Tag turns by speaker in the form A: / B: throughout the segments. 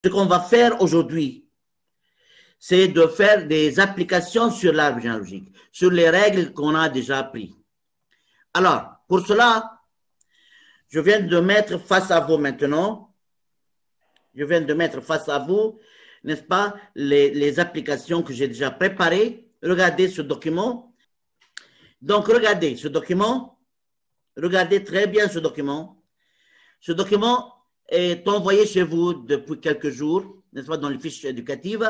A: Ce qu'on va faire aujourd'hui, c'est de faire des applications sur l'arbre généalogique, sur les règles qu'on a déjà apprises. Alors, pour cela, je viens de mettre face à vous maintenant, n'est-ce pas, les applications que j'ai déjà préparées. Regardez ce document. Donc, regardez ce document. Regardez très bien ce document. Ce document est envoyé chez vous depuis quelques jours, n'est-ce pas, dans les fiches éducatives.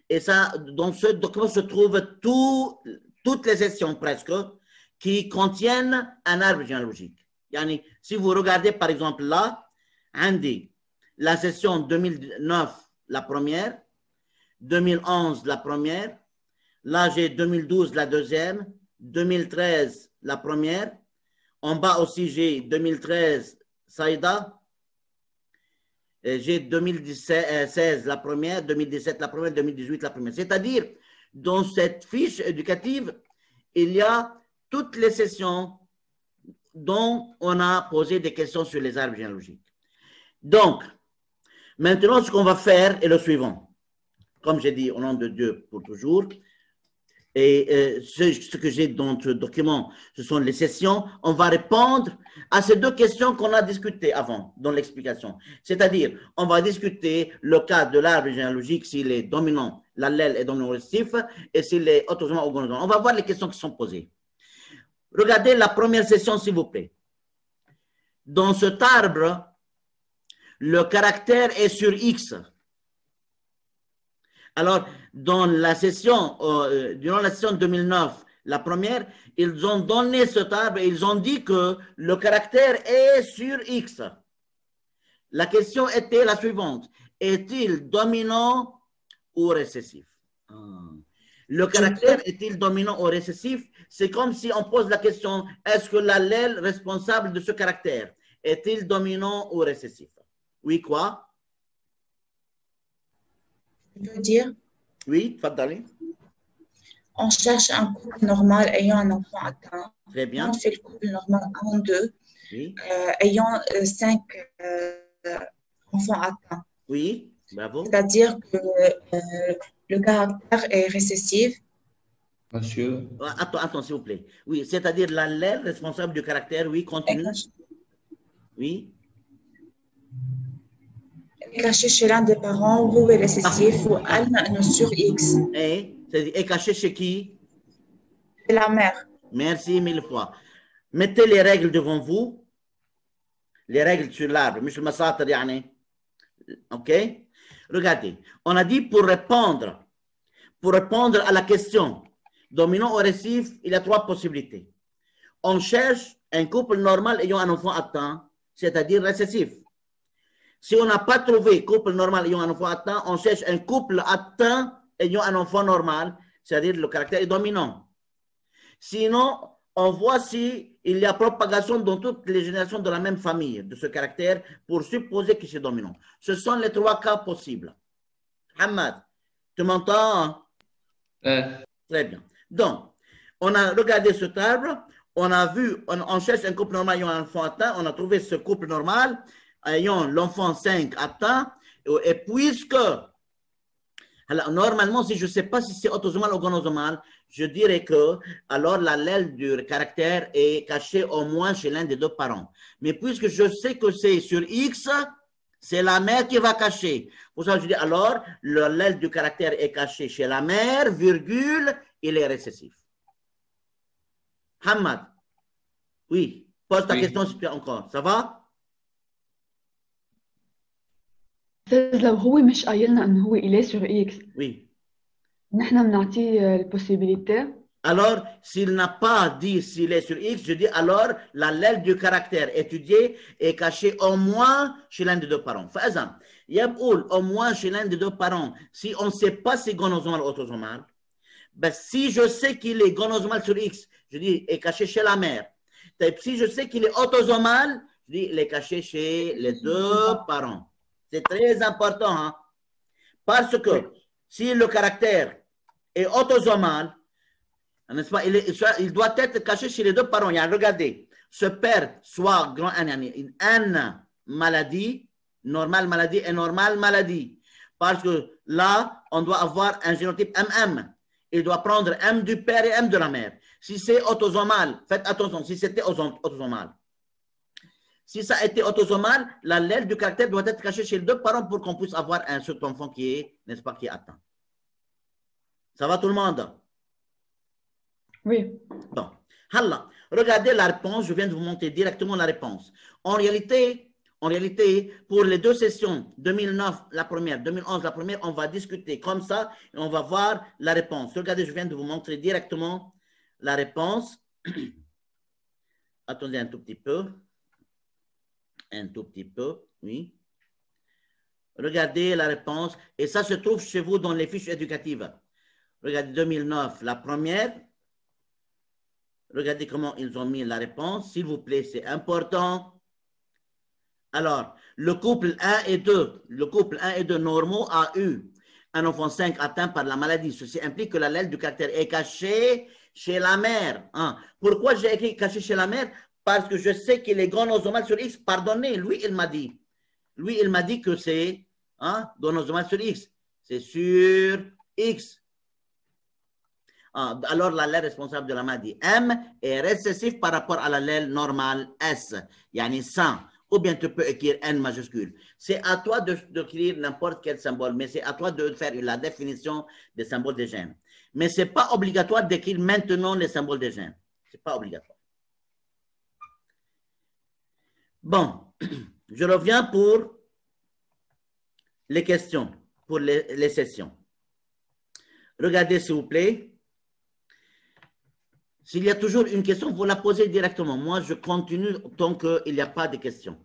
A: Et ça, dans ce document se trouvent toutes les sessions presque qui contiennent un arbre généalogique. Yani, si vous regardez par exemple là, Andy, la session 2009, la première, 2011, la première, là j'ai 2012, la deuxième, 2013, la première, en bas aussi j'ai 2013, Saïda, j'ai 2016 la première, 2017 la première, 2018 la première. C'est-à-dire, dans cette fiche éducative, il y a toutes les sessions dont on a posé des questions sur les arbres généalogiques. Donc, maintenant, ce qu'on va faire est le suivant. Comme j'ai dit, au nom de Dieu pour toujours, et ce que j'ai dans ce document, ce sont les sessions. On va répondre à ces deux questions qu'on a discutées avant, dans l'explication. C'est-à-dire, on va discuter le cas de l'arbre généalogique, s'il est dominant, l'allèle est dominant récessif, et s'il est autosomal ou gonosomal. On va voir les questions qui sont posées. Regardez la première session, s'il vous plaît. Dans cet arbre, le caractère est sur X. Alors, durant la session 2009, la première, ils ont donné cet arbre et ils ont dit que le caractère est sur X. La question était la suivante. Est-il dominant ou récessif? Le caractère est-il dominant ou récessif? C'est comme si on pose la question, est-ce que l'allèle responsable de ce caractère est-il dominant ou récessif? Oui, quoi?
B: Je veux dire,
A: oui, Fadali.
B: On cherche un couple normal ayant un enfant atteint.
A: Très bien.
B: On fait le couple normal 1-2,
A: oui.
B: Ayant 5 enfants atteints.
A: Oui, bravo.
B: C'est-à-dire que le caractère est récessif.
C: Monsieur.
A: Attends, s'il vous plaît. Oui, c'est-à-dire l'allèle responsable du caractère, oui, continue. Oui.
B: Est caché chez l'un des parents, ou est récessif, ou elle sur X.
A: Est caché chez qui?
B: Chez la mère.
A: Merci mille fois. Mettez les règles devant vous. Les règles sur l'arbre. Monsieur Massatar, yani. OK? Regardez. On a dit pour répondre à la question dominant ou récessif, il y a 3 possibilités. On cherche un couple normal ayant un enfant atteint, c'est-à-dire récessif. Si on n'a pas trouvé couple normal ayant un enfant atteint, on cherche un couple atteint ayant un enfant normal, c'est-à-dire le caractère est dominant. Sinon, on voit s'il y a propagation dans toutes les générations de la même famille de ce caractère pour supposer que c'est dominant. Ce sont les 3 cas possibles. Hamad, tu m'entends? Très bien. Donc, on a regardé cet arbre, on a vu, on cherche un couple normal ayant un enfant atteint, on a trouvé ce couple normal ayant l'enfant 5 atteint, et puisque, alors, normalement, si je ne sais pas si c'est autosomal ou gonosomal, je dirais que alors l'allèle du caractère est caché au moins chez l'un des 2 parents. Mais puisque je sais que c'est sur X, c'est la mère qui va cacher. Pour ça, je dis alors, l'allèle du caractère est caché chez la mère, virgule, il est récessif. Hamad, oui, pose ta question encore. Ça va?
D: لو هو مش قايلنا انه هو إليه sur X.
A: Oui.
D: نحن بنعطيه البوسيبيليتي.
A: Alors, s'il n'a pas dit s'il est sur X, je dis alors l'allèle du caractère étudié est caché au moins chez l'un des 2 parents. فإذا يقول au moins chez l'un des 2 parents, si on ne sait pas si gonosomal ou autosomal, ben, si je sais qu'il est gonosomal sur X, je dis est caché chez la mère. Si je sais qu'il est autosomal, je dis il est caché chez les 2 parents. C'est très important, hein? Parce que si le caractère est autosomal, n'est-ce pas, il doit être caché chez les 2 parents. Regardez, ce père soit grand N maladie, normale maladie et normale maladie. Parce que là, on doit avoir un génotype MM. Il doit prendre M du père et M de la mère. Si c'est autosomal, faites attention, si c'était autosomal. Si ça a été autosomal, l'allèle du caractère doit être caché chez les deux parents pour qu'on puisse avoir un seul enfant qui est, n'est-ce pas, qui est atteint. Ça va tout le monde?
D: Oui.
A: Bon. Allah, regardez la réponse, je viens de vous montrer directement la réponse. En réalité, pour les deux sessions, 2009 la première, 2011 la première, on va discuter comme ça et on va voir la réponse. Regardez, je viens de vous montrer directement la réponse. Attendez un tout petit peu. Un tout petit peu, oui. Regardez la réponse. Et ça se trouve chez vous dans les fiches éducatives. Regardez 2009, la première. Regardez comment ils ont mis la réponse. S'il vous plaît, c'est important. Alors, le couple 1 et 2, normaux a eu un enfant 5 atteint par la maladie. Ceci implique que l'allèle du caractère est caché chez la mère. Hein. Pourquoi j'ai écrit caché chez la mère? Parce que je sais qu'il est gonosomal sur X. Pardonnez, lui, il m'a dit. Lui, il m'a dit que c'est gonosomal sur X. C'est sur X. Alors, l'allèle responsable de la maladie M est récessif par rapport à l'allèle normal S. Yani 100. Ou bien tu peux écrire N majuscule. C'est à toi d'écrire n'importe quel symbole, mais c'est à toi de faire la définition des symboles des gènes. Mais ce n'est pas obligatoire d'écrire maintenant les symboles des gènes. Ce n'est pas obligatoire. Bon, je reviens pour les questions, pour les sessions. Regardez s'il vous plaît. S'il y a toujours une question, vous la posez directement. Moi, je continue tant qu'il n'y a pas de questions.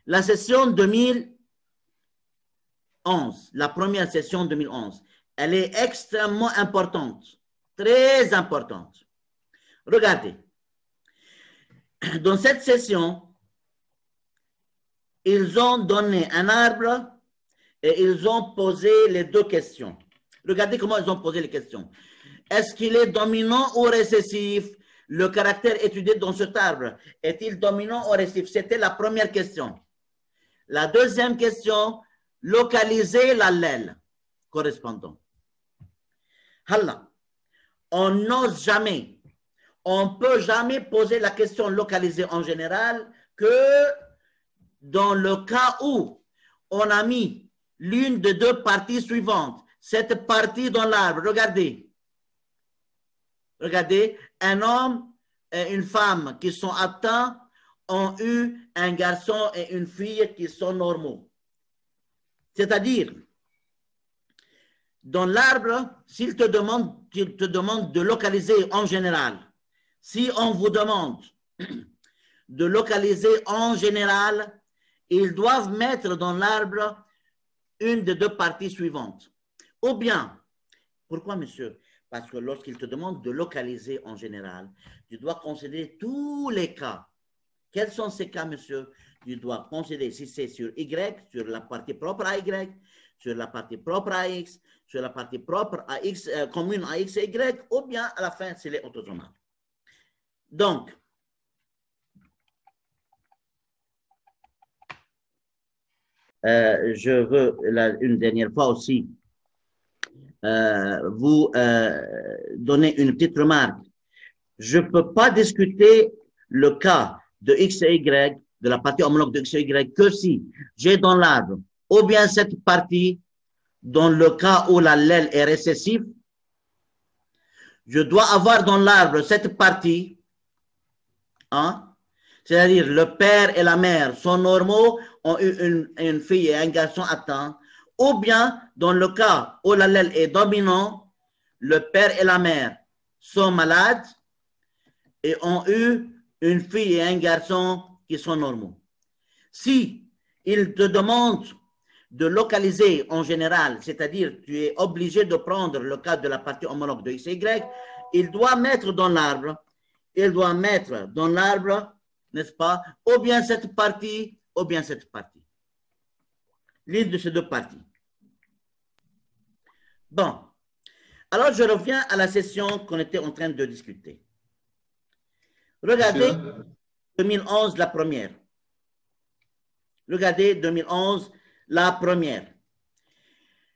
A: La session 2011, la première session 2011, elle est extrêmement importante, très importante. Regardez. Dans cette session, ils ont donné un arbre et ils ont posé les deux questions. Regardez comment ils ont posé les questions. Est-ce qu'il est dominant ou récessif? Le caractère étudié dans cet arbre, est-il dominant ou récessif? C'était la première question. La deuxième question, localiser l'allèle correspondant. Allah, on n'ose jamais, on ne peut jamais poser la question localisée en général que dans le cas où on a mis l'une des deux parties suivantes. Cette partie dans l'arbre, regardez. Regardez, un homme et une femme qui sont atteints ont eu un garçon et une fille qui sont normaux. C'est-à-dire, dans l'arbre, s'il te demande de localiser en général, si on vous demande de localiser en général, ils doivent mettre dans l'arbre une des deux parties suivantes. Ou bien, pourquoi monsieur? Parce que lorsqu'il te demande de localiser en général, tu dois considérer tous les cas. Quels sont ces cas, monsieur? Tu dois considérer si c'est sur Y, sur la partie propre à Y, sur la partie propre à X, sur la partie propre à X, commune à X et Y, ou bien à la fin, c'est les autosomal. Donc, je veux une dernière fois aussi vous donner une petite remarque. Je ne peux pas discuter le cas de X et Y, de la partie homologue de X et Y, que si j'ai dans l'arbre ou bien cette partie, dans le cas où l'allèle est récessif, je dois avoir dans l'arbre cette partie, hein, c'est-à-dire le père et la mère sont normaux, ont eu une fille et un garçon atteint, ou bien dans le cas où l'allèle est dominant, le père et la mère sont malades et ont eu une fille et un garçon qui sont normaux. Si il te demande de localiser en général, c'est-à-dire tu es obligé de prendre le cas de la partie homologue de X et Y, il doit mettre dans l'arbre, n'est-ce pas, ou bien cette partie, ou bien cette partie. L'une de ces deux parties. Bon. Alors, je reviens à la session qu'on était en train de discuter. Regardez 2011, la première. Regardez 2011, la première.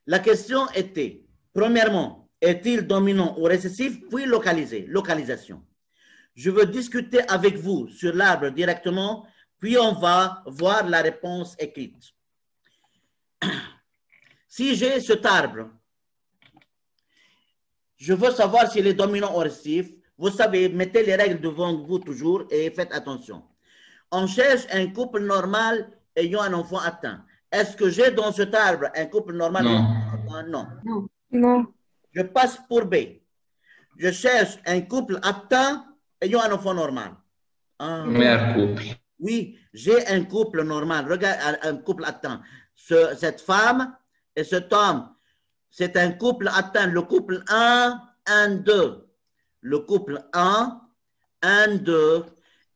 A: La question était, premièrement, est-il dominant ou récessif, puis localisé, localisation. Je veux discuter avec vous sur l'arbre directement, puis on va voir la réponse écrite. Si j'ai cet arbre, je veux savoir s'il est dominant ou récessif. Vous savez, mettez les règles devant vous toujours et faites attention. On cherche un couple normal ayant un enfant atteint. Est-ce que j'ai dans cet arbre un couple normal?
C: Non.
A: Non.
D: Non.
E: Non.
A: Je passe pour B. Je cherche un couple atteint ayant un enfant normal. Ah,
C: Meilleur couple.
A: oui, j'ai un couple normal. Regarde, un couple atteint. Cette femme et cet homme, c'est un couple atteint. Le couple 1, 1, 2. Le couple 1, 1, 2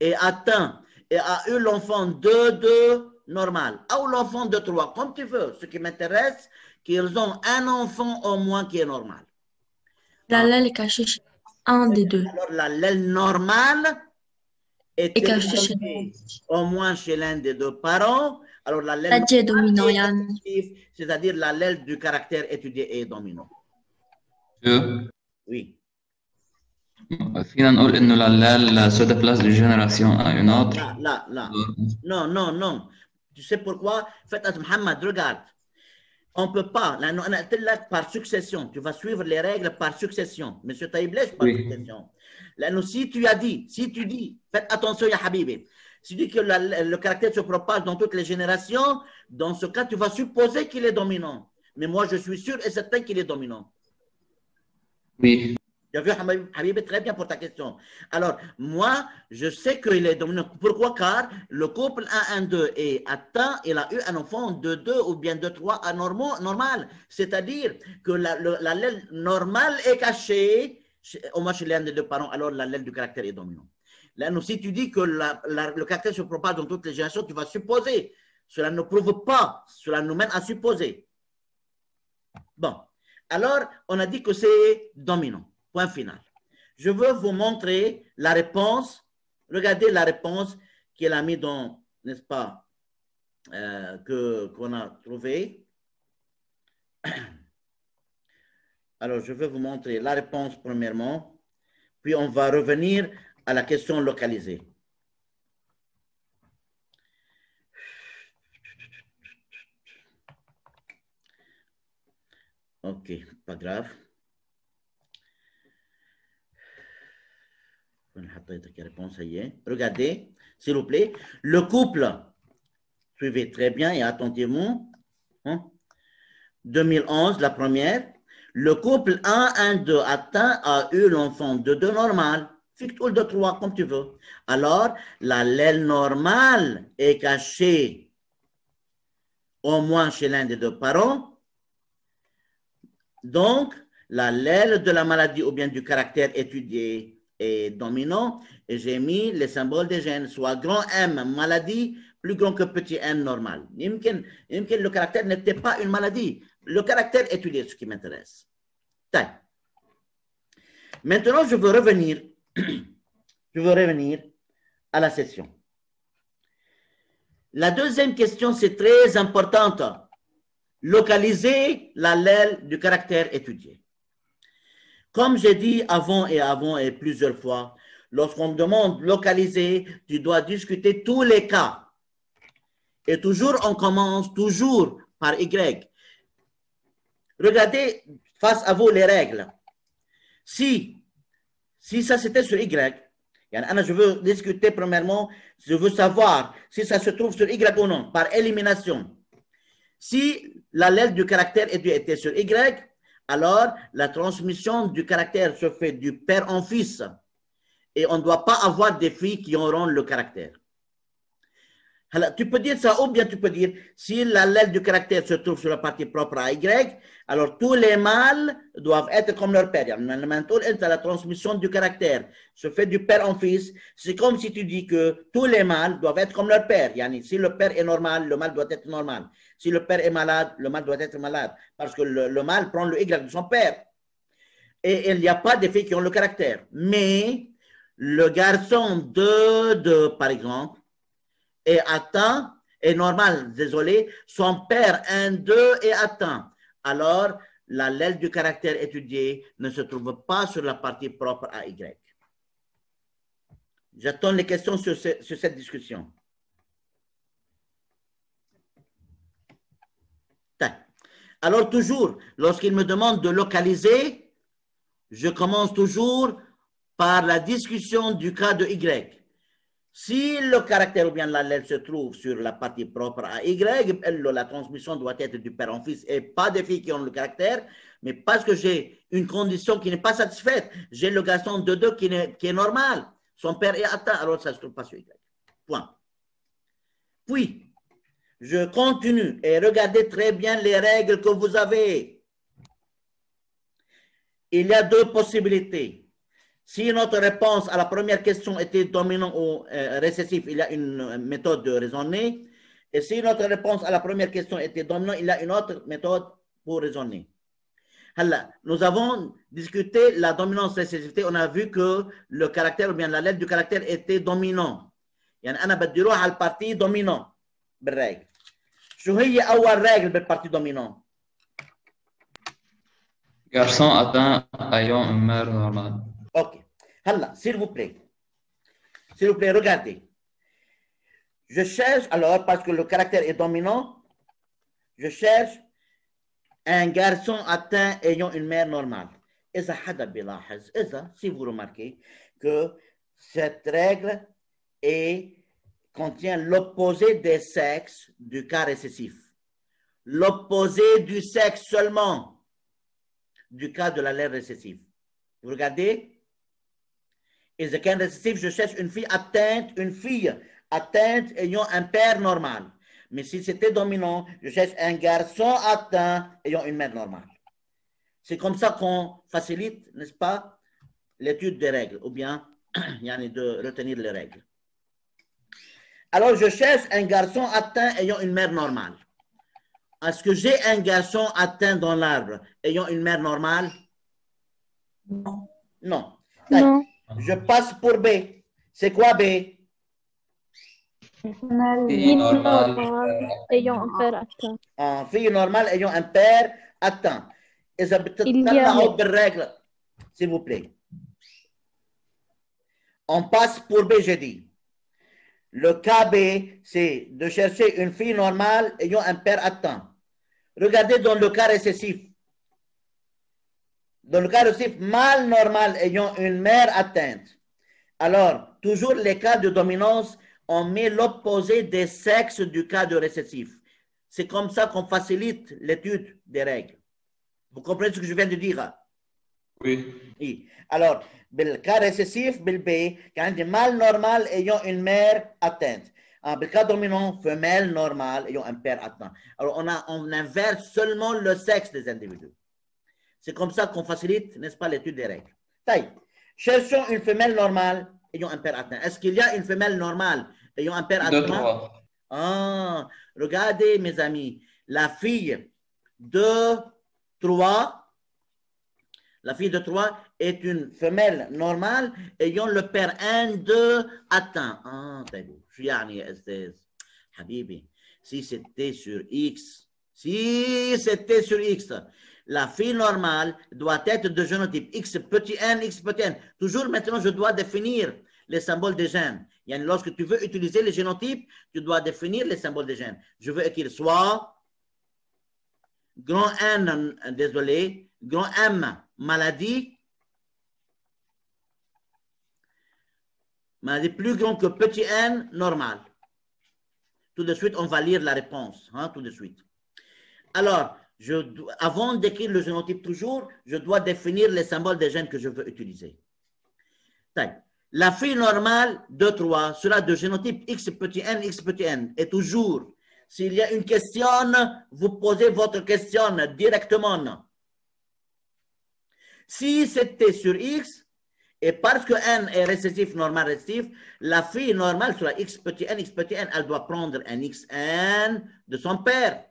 A: est atteint et a eu l'enfant 2, 2 normal. Ou l'enfant de 3, comme tu veux. Ce qui m'intéresse, qu'ils ont un enfant au moins qui est normal.
E: L'allèle est caché chez un des deux.
A: Alors, l'allèle normale est
E: Est caché chez
A: au moins chez l'un des deux parents. Alors, l'allèle
E: Tadji est dominant,
A: est
E: Yann.
A: récessif, c'est-à-dire l'allèle du caractère étudié est dominant.
C: Monsieur,
A: Oui.
C: فينا نقول إنه العلال se déplace d'une génération à une autre.
A: Là. Non, non, non. Tu sais pourquoi? Faites attention, Mohamed, regarde. On ne peut pas. Là, on a par succession. Tu vas suivre les règles par succession. Monsieur Taïblech, par
C: Oui.
A: succession. Là, si tu dis, faites attention, ya Habibi. Si tu dis que le caractère se propage dans toutes les générations, dans ce cas, tu vas supposer qu'il est dominant. Mais moi, je suis sûr et certain qu'il est dominant.
C: Oui.
A: Tu as vu, Habib, très bien pour ta question. Alors, moi, je sais qu'il est dominant. Pourquoi? Car le couple 1-1-2 est atteint, il a eu un enfant de 2 ou bien de 3 normal. C'est-à-dire que l'allèle normale est cachée au moins chez l'un des deux parents, alors l'allèle du caractère est dominant. Là, si tu dis que le caractère se propage dans toutes les générations, tu vas supposer. Cela ne prouve pas, cela nous mène à supposer. Bon, alors, on a dit que c'est dominant. Point final. Je veux vous montrer la réponse. Regardez la réponse qu'elle a mis dans, n'est-ce pas, qu'on a trouvé. Alors, je vais vous montrer la réponse premièrement, puis on va revenir à la question localisée. Ok, pas grave. Regardez, s'il vous plaît. Le couple, suivez très bien et attentivement. 2011, la première. Le couple 1-1-2 atteint a eu l'enfant de 2 normal. Fixe ou de 3, comme tu veux. Alors, l'allèle normale est cachée au moins chez l'un des deux parents. Donc, l'allèle de la maladie ou bien du caractère étudié est dominant, et j'ai mis les symboles des gènes, soit grand M, maladie, plus grand que petit m, normal. Le caractère n'était pas une maladie. Le caractère étudié, ce qui m'intéresse. Maintenant, je veux revenir à la session. La deuxième question, c'est très importante. Localiser l'allèle du caractère étudié. Comme j'ai dit avant et plusieurs fois, lorsqu'on demande localiser, tu dois discuter tous les cas. Et toujours, on commence toujours par Y. Regardez face à vous les règles. Si ça c'était sur Y, je veux discuter premièrement, je veux savoir si ça se trouve sur Y ou non, par élimination. Si l'allèle du caractère était sur Y, alors la transmission du caractère se fait du père en fils. Et on ne doit pas avoir des filles qui auront le caractère. Alors, tu peux dire ça, ou bien tu peux dire, si l'allèle du caractère se trouve sur la partie propre à Y, alors tous les mâles doivent être comme leur père. La transmission du caractère se fait du père en fils. C'est comme si tu dis que tous les mâles doivent être comme leur père. Si le père est normal, le mâle doit être normal. Si le père est malade, le mâle doit être malade. Parce que le mâle prend le Y de son père. Et il n'y a pas de filles qui ont le caractère. Mais le garçon de par exemple, est atteint, est normal, désolé, son père 1-2 est atteint. alors l'allèle du caractère étudié ne se trouve pas sur la partie propre à Y. J'attends les questions sur cette discussion. Alors toujours, lorsqu'il me demande de localiser, je commence toujours par la discussion du cas de Y. Si le caractère ou bien l'allèle se trouve sur la partie propre à Y, la transmission doit être du père en fils et pas des filles qui ont le caractère, mais parce que j'ai une condition qui n'est pas satisfaite, j'ai le garçon de 2 qui est normal, son père est atteint, alors ça ne se trouve pas sur Y. Point. Puis, je continue et regardez très bien les règles que vous avez. Il y a 2 possibilités. Si notre réponse à la première question était dominant ou récessif, il y a une méthode de raisonner. Et si notre réponse à la première question était dominant, il y a une autre méthode pour raisonner. Alors, nous avons discuté la dominance-récessivité. On a vu que le caractère ou bien la lettre du caractère était dominant. يعني أنا بدي أروح على البارتي dominant بالرègle. شو هي أول règle بالبارتي dominant؟
C: Garçon atteint ayant une mère normale.
A: Ok. Halla, s'il vous plaît. S'il vous plaît, regardez. Je cherche, alors, parce que le caractère est dominant, je cherche un garçon atteint ayant une mère normale. إذا حدا بيلاحظ, si vous remarquez que cette règle contient l'opposé des sexes du cas récessif. L'opposé du sexe seulement du cas de la lettre récessive. Vous regardez? Et ce cas récessif, je cherche une fille atteinte ayant un père normal. Mais si c'était dominant, je cherche un garçon atteint ayant une mère normale. C'est comme ça qu'on facilite, n'est-ce pas, l'étude des règles, ou bien de retenir les règles. Alors, je cherche un garçon atteint ayant une mère normale. Est-ce que j'ai un garçon atteint dans l'arbre ayant une mère normale?
B: Non.
A: Non.
F: Non.
A: Je passe pour B. C'est quoi B?
C: Fille normale.
F: ayant un père atteint.
A: Fille normale ayant un père atteint. إذا بتطلعوا بالرègle, s'il vous plaît. On passe pour B, j'ai dit. Le cas B, c'est de chercher une fille normale ayant un père atteint. Regardez dans le cas récessif. Dans le cas récessif, mâle normal ayant une mère atteinte. Alors, toujours les cas de dominance, on met l'opposé des sexes du cas de récessif. C'est comme ça qu'on facilite l'étude des règles. Vous comprenez ce que je viens de dire?
C: Oui.
A: Alors, le cas récessif, B, quand il y a mâle normal ayant une mère atteinte. Le cas dominant, femelle normale ayant un père atteint. Alors, on inverse seulement le sexe des individus. C'est comme ça qu'on facilite, n'est-ce pas, l'étude des règles. Cherchons une femelle normale ayant un père atteint. Est-ce qu'il y a une femelle normale ayant un père atteint? Regardez, mes amis, la fille de 3, est une femelle normale ayant le père 1, 2 atteint. شو يعني يا أستاذ حبيبي؟ Si c'était sur X, la fille normale doit être de génotype X petit n, X petit n. Toujours maintenant, je dois définir les symboles des gènes. Lorsque tu veux utiliser les génotypes, tu dois définir les symboles des gènes. Je veux qu'il soit grand N, désolé, grand M, maladie plus grand que petit n, normal. Tout de suite, on va lire la réponse. Tout de suite. Alors, avant d'écrire le génotype toujours, je dois définir les symboles des gènes que je veux utiliser. La fille normale de 3 sera de génotype X petit n, X petit n. Et toujours, s'il y a une question, vous posez votre question directement. Si c'était sur X, et parce que n est récessif, normal, récessif, la fille normale sera X petit n, elle doit prendre un XN de son père.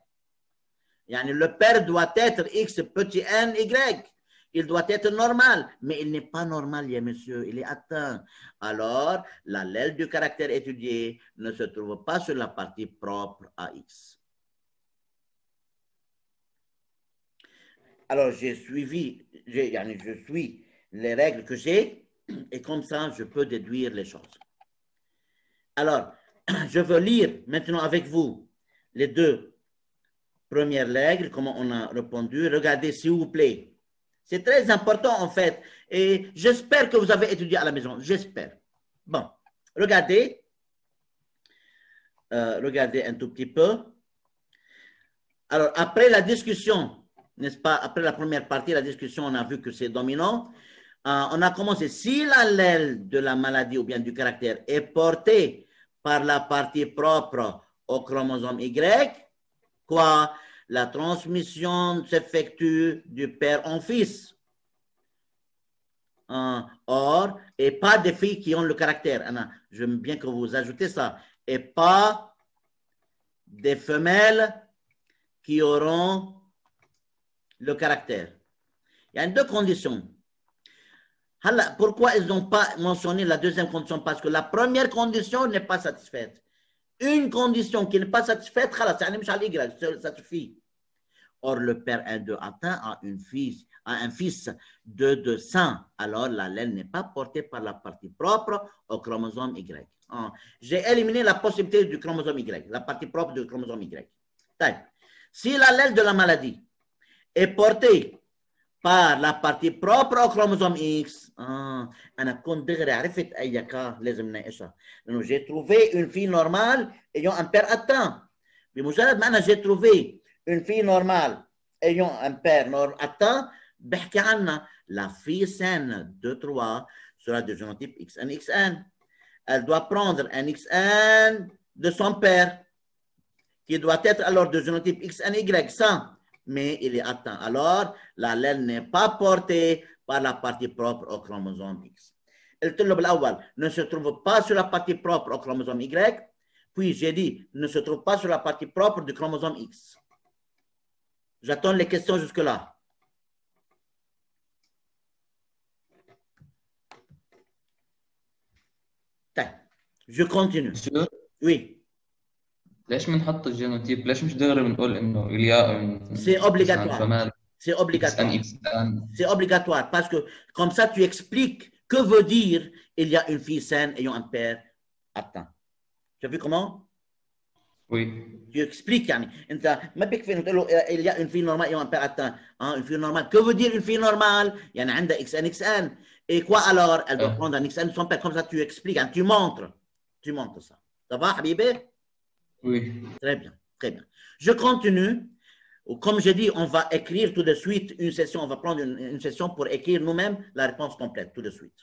A: Le père doit être X petit n, Y. Il doit être normal, mais il n'est pas normal, monsieur, il est atteint. Alors, l'allèle du caractère étudié ne se trouve pas sur la partie propre à X. Alors, je suis les règles que j'ai et comme ça, je peux déduire les choses. Alors, je veux lire maintenant avec vous les deux premières règles, comment on a répondu. Regardez, s'il vous plaît. C'est très important, en fait. Et j'espère que vous avez étudié à la maison. J'espère. Bon, regardez. Regardez un tout petit peu. Alors, après la discussion, n'est-ce pas, après la première partie, la discussion, on a vu que c'est dominant. On a commencé, si l'allèle de la maladie ou bien du caractère est porté par la partie propre au chromosome Y, quoi, la transmission s'effectue du père en fils. Or, et pas des filles qui ont le caractère. Anna, j'aime bien que vous ajoutez ça. Et pas des femelles qui auront le caractère. Il y a deux conditions. Pourquoi ils n'ont pas mentionné la deuxième condition? Parce que la première condition n'est pas satisfaite. Une condition qui n'est pas satisfaite, ça suffit. Or, le père 1-2 atteint a un fils de sang. Alors, l'allèle n'est pas portée par la partie propre au chromosome Y. J'ai éliminé la possibilité du chromosome Y, la partie propre du chromosome Y. Si l'allèle de la maladie est portée par la partie propre au chromosome X, j'ai trouvé une fille normale ayant un père atteint. J'ai trouvé une fille normale ayant un père atteint, la fille saine de 3 sera de génotype XN, XN. Elle doit prendre un XN de son père, qui doit être alors de génotype XNY, 100, mais il est atteint. Alors, l'allèle n'est pas portée par la partie propre au chromosome X. Le ne se trouve pas sur la partie propre au chromosome Y, puis j'ai dit ne se trouve pas sur la partie propre du chromosome X. J'attends les questions jusque-là. Je continue.
C: Monsieur,
A: Oui.
C: ليش بنحط الجينوتيب؟ ليش مش دغري بنقول انه الياء
A: C'est obligatoire.
C: فمال
A: C'est obligatoire.
C: XN.
A: C'est obligatoire parce que comme ça, tu expliques que veut dire il y a une fille saine ayant un père atteint. Tu as vu comment?
C: Oui.
A: Tu expliques, يعني. انت ما بيكفي تقول له il y a une fille normale ayant un père atteint. Une fille normale. Que veut dire une fille normale? يعني عندها XN XN. Et quoi alors? Elle doit prendre un XN de son père. Comme ça, tu expliques, hein, tu montres. Tu montres ça. Ça va, Habibé?
C: Oui.
A: Très bien, très bien. Je continue. Comme j'ai dit, on va écrire tout de suite une session. On va prendre une session pour écrire nous-mêmes la réponse complète tout de suite.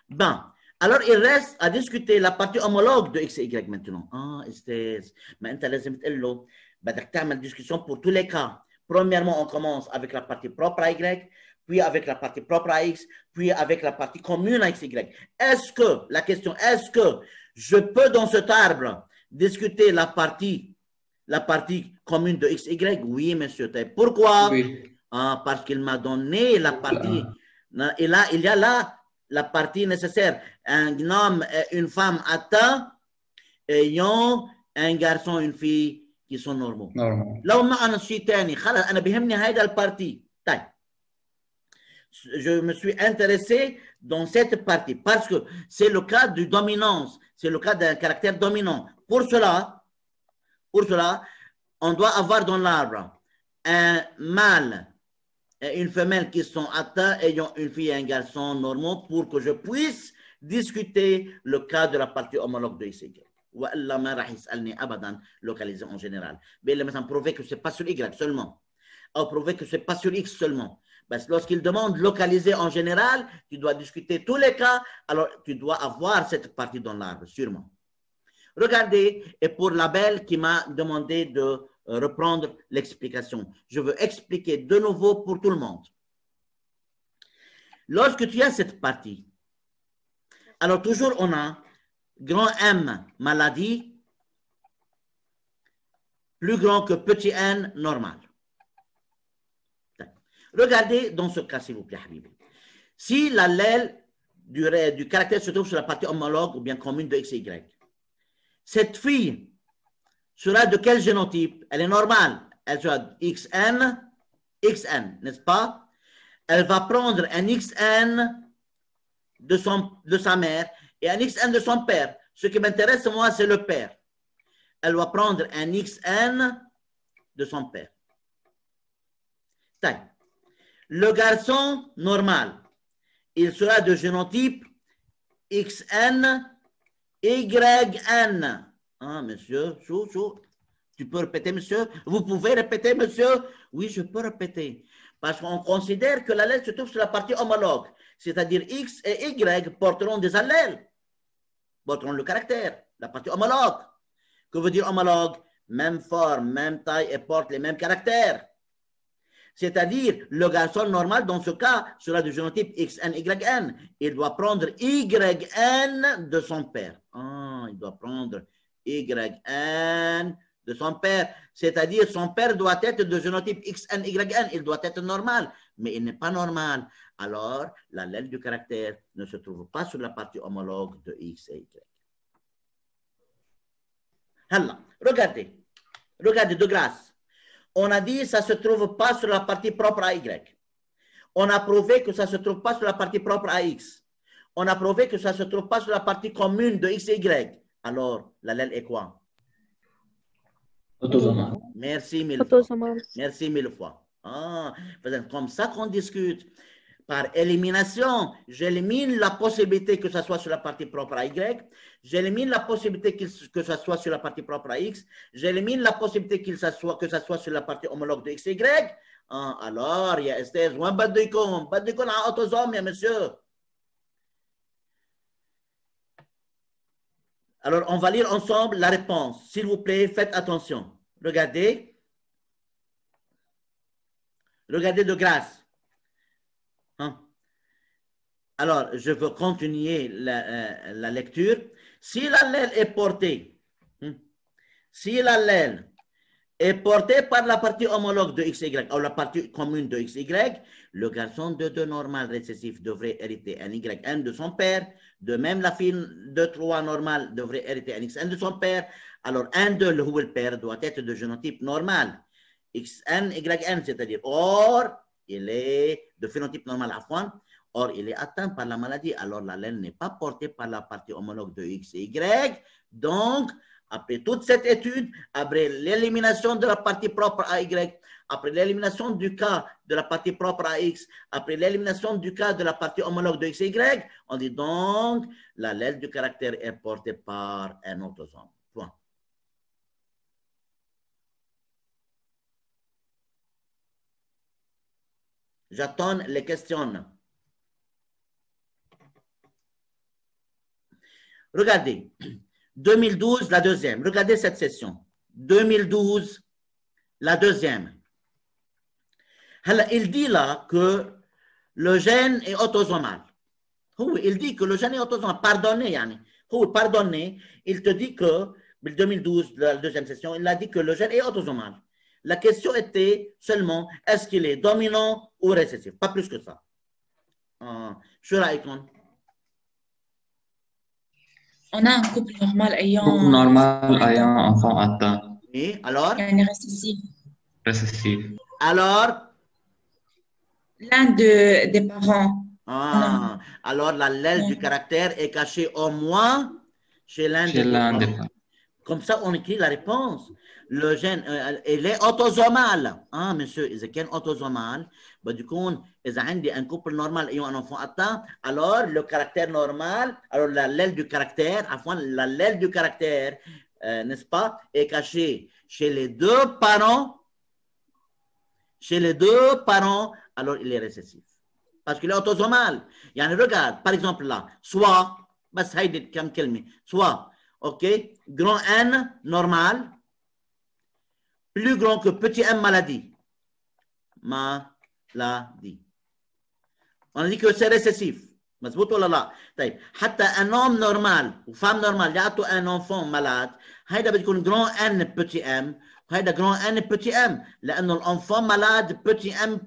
A: Bon. Alors, il reste à discuter la partie homologue de X et Y maintenant. Esthèse. Mais tu as une discussion pour tous les cas. Premièrement, on commence avec la partie propre à Y, puis avec la partie propre à X, puis avec la partie commune à X, Y. La question, est-ce que je peux dans cet arbre discuter la partie commune de X, Y? Oui, monsieur. Pourquoi?
C: Oui.
A: Parce qu'il m'a donné la partie. Et là, il y a là la partie nécessaire. Un homme et une femme atteints ayant un garçon et une fille qui sont normaux. لو ما أنا شيء تاني خلاص أنا بيهمني هيدا البارتي. طيب. Je me suis intéressé dans cette partie parce que c'est le cas de dominance, c'est le cas d'un caractère dominant. Pour cela, on doit avoir dans l'arbre un mâle et une femelle qui sont atteints ayant une fille et un garçon normaux pour que je puisse discuter le cas de la partie homologue de XY. وإلا ما راح يسألني أبدا localisé en général. Mais il m'a prouvé que ce n'est pas sur Y seulement. Ou prouvé que ce n'est pas sur X seulement. Parce que lorsqu'il demande localisé en général, tu dois discuter tous les cas, alors tu dois avoir cette partie dans l'arbre, sûrement. Regardez, et pour la belle qui m'a demandé de reprendre l'explication, je veux expliquer de nouveau pour tout le monde. Lorsque tu as cette partie, alors toujours on a grand M maladie, plus grand que petit n normal. Regardez dans ce cas, s'il vous plaît, Habibi. Si l'allèle du caractère se trouve sur la partie homologue ou bien commune de X et Y, cette fille sera de quel génotype? Elle est normale. Elle sera XN, XN, n'est-ce pas? Elle va prendre un XN de sa mère et un XN de son père. Ce qui m'intéresse, moi, c'est le père. Elle va prendre un XN de son père. Tac. Le garçon normal, il sera de génotype XN, YN. Ah, monsieur, tu peux répéter, monsieur? Vous pouvez répéter, monsieur? Oui, je peux répéter. Parce qu'on considère que l'allèle se trouve sur la partie homologue. C'est-à-dire X et Y porteront des allèles, porteront le caractère, la partie homologue. Que veut dire homologue? Même forme, même taille et porte les mêmes caractères. C'est-à-dire, le garçon normal, dans ce cas, sera du génotype XN, YN. Il doit prendre YN de son père. Ah, il doit prendre YN de son père. C'est-à-dire, son père doit être de génotype XN, YN. Il doit être normal, mais il n'est pas normal. Alors, l'allèle du caractère ne se trouve pas sur la partie homologue de X et Y. Alors, regardez de grâce. On a dit que ça ne se trouve pas sur la partie propre à Y. On a prouvé que ça ne se trouve pas sur la partie propre à X. On a prouvé que ça ne se trouve pas sur la partie commune de X et Y. Alors, l'allèle est quoi?
C: Autosomal.
A: Merci mille fois.
F: Autosomal.
A: Merci mille fois. Ah, c'est comme ça qu'on discute. Par élimination, j'élimine la possibilité que ça soit sur la partie propre à Y. J'élimine la possibilité que ça soit sur la partie propre à X. J'élimine la possibilité que ça soit sur la partie homologue de X et Y. Ah, alors, il y a Esther, badikoun à autosome, monsieur. Alors, on va lire ensemble la réponse. S'il vous plaît, faites attention. Regardez. Regardez de grâce. Hein? Alors, je veux continuer la lecture. Si l'allèle est porté, si l'allèle est porté par la partie homologue de XY, ou la partie commune de XY, le garçon de 2 normal récessif devrait hériter un YN de son père. De même, la fille de 3 normal devrait hériter un XN de son père. Alors, un de le père doit être de génotype normal. XN, YN, c'est-à-dire, or, il est de phénotype normal à fond. Or, il est atteint par la maladie. Alors, l'allèle n'est pas porté par la partie homologue de X et Y. Donc, après toute cette étude, après l'élimination de la partie propre à Y, après l'élimination du cas de la partie propre à X, après l'élimination du cas de la partie homologue de X et Y, on dit donc l'allèle du caractère est porté par un autosome. Point. J'attends les questions. Regardez, 2012, la deuxième. Regardez cette session. 2012, la deuxième. Il dit là que le gène est autosomal. Il dit que le gène est autosomal. Pardonnez, Yanni. Pardonnez. Il te dit que, 2012, la deuxième session, il a dit que le gène est autosomal. La question était seulement, est-ce qu'il est dominant ou récessif? Pas plus que ça. Shura Ikon.
B: On a un couple normal ayant
C: enfant atteint.
A: Et alors?
B: récessif.
C: Récessif.
A: Alors?
B: L'un des parents.
A: Alors l'allèle du caractère est caché au moins chez l'un des parents. Comme ça, on écrit la réponse. Le gène, il est autosomal. Monsieur, il est autosomal. Du coup, il y a un couple normal ayant un enfant atteint. Alors, le caractère normal, alors l'allèle du caractère, l'allèle du caractère, n'est-ce pas, est caché chez les deux parents. Chez les deux parents, alors il est récessif. Parce qu'il est autosomal. Regarde, par exemple là, soit, ok, grand N normal, plus grand que petit m maladie. Maladie. On a dit que c'est récessif. مظبوط ولا لا؟ طيب حتى un homme normal ou femme normale يعطوا un enfant malade هيدا بتكون grand N petit m وهيدا grand N petit m لأنه l'enfant malade petit m.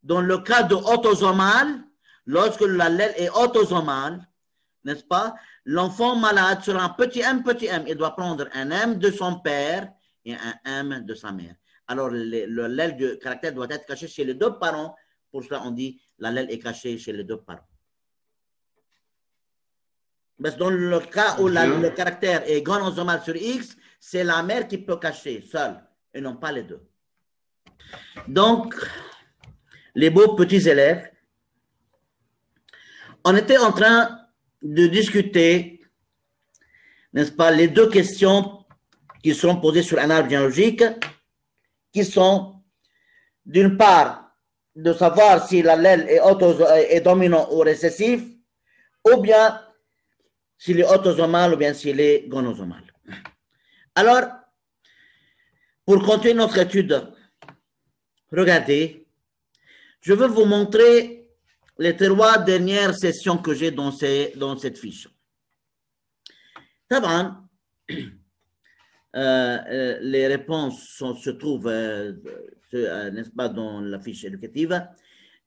A: Dans le cas de autosomal, lorsque l'allèle est autosomal, n'est-ce pas? L'enfant malade sera un petit m. Il doit prendre un m de son père et un m de sa mère. alors l'allèle du caractère doit être caché chez les deux parents. Pour cela, on dit l'allèle est caché chez les deux parents. Mais dans le cas où le caractère est gonosomal sur X, c'est la mère qui peut cacher seule et non pas les deux. Donc, les beaux petits élèves, on était en train de discuter, n'est-ce pas, les deux questions qui seront posées sur un arbre généalogique, qui sont, d'une part, de savoir si l'allèle est dominant ou récessif, ou bien s'il est autosomal ou bien s'il est gonosomal. Alors, pour continuer notre étude, regardez, je vais vous montrer les 3 dernières sessions que j'ai dans cette fiche. Taban, les réponses se trouvent, n'est-ce pas, dans la fiche éducative.